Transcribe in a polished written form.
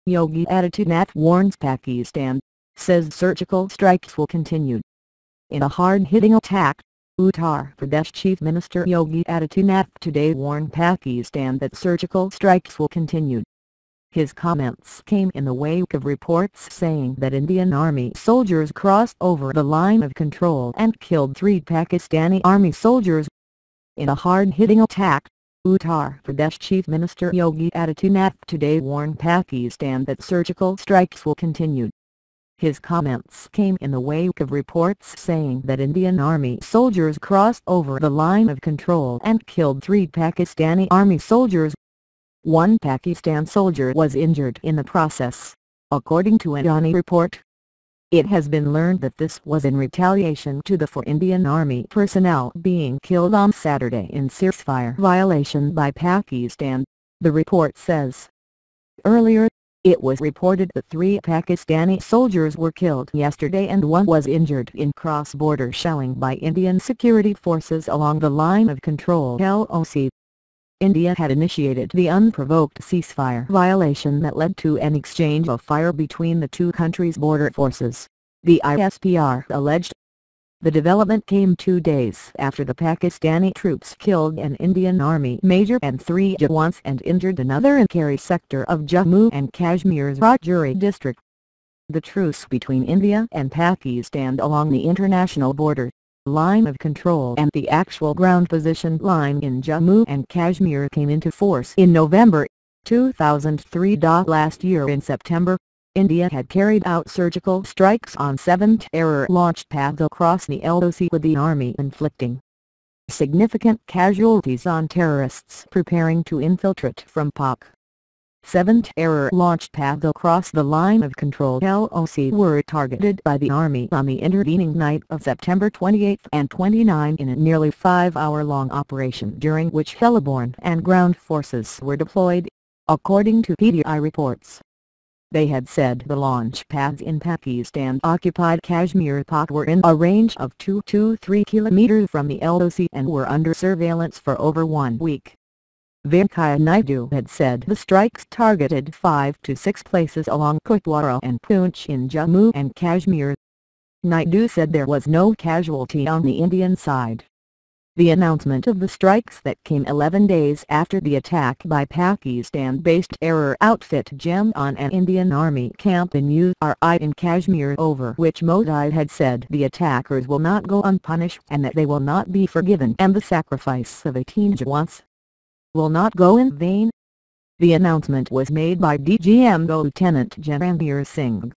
Yogi Adityanath warns Pakistan, says surgical strikes will continue. In a hard-hitting attack, Uttar Pradesh Chief Minister Yogi Adityanath today warned Pakistan that surgical strikes will continue. His comments came in the wake of reports saying that Indian Army soldiers crossed over the line of control and killed 3 Pakistani Army soldiers. In a hard-hitting attack, Uttar Pradesh Chief Minister Yogi Adityanath today warned Pakistan that surgical strikes will continue. His comments came in the wake of reports saying that Indian Army soldiers crossed over the line of control and killed 3 Pakistani Army soldiers. 1 Pakistan soldier was injured in the process, according to an Adani report. It has been learned that this was in retaliation to the 4 Indian Army personnel being killed on Saturday in ceasefire violation by Pakistan, the report says. Earlier, it was reported that 3 Pakistani soldiers were killed yesterday and 1 was injured in cross-border shelling by Indian security forces along the line of control (LOC). India had initiated the unprovoked ceasefire violation that led to an exchange of fire between the 2 countries' border forces, the ISPR alleged. The development came 2 days after the Pakistani troops killed an Indian Army major and 3 Jawans and injured another in Kari sector of Jammu and Kashmir's Rajouri district. The truce between India and Pakistan along the international border line of control and the actual ground position line in Jammu and Kashmir came into force in November 2003. Last year in September, India had carried out surgical strikes on 7 terror-launched paths across the LOC, with the army inflicting significant casualties on terrorists preparing to infiltrate from Pak. 7 terror-launched paths across the line of control (LOC) were targeted by the army on the intervening night of September 28 and 29 in a nearly 5-hour-long operation during which heliborne and ground forces were deployed, according to PTI reports. They had said the launch pads in Pakistan-occupied Kashmir Pak were in a range of 2 to 3 kilometers from the LOC and were under surveillance for over 1 week. Venkaiah Naidu had said the strikes targeted 5 to 6 places along Kutwara and Poonch in Jammu and Kashmir. Naidu said there was no casualty on the Indian side. The announcement of the strikes that came 11 days after the attack by Pakistan-based terror outfit JAM on an Indian Army camp in URI in Kashmir, over which Modi had said the attackers will not go unpunished and that they will not be forgiven and the sacrifice of 18 Jawans will not go in vain. The announcement was made by DGM Lieutenant General Ranveer Singh.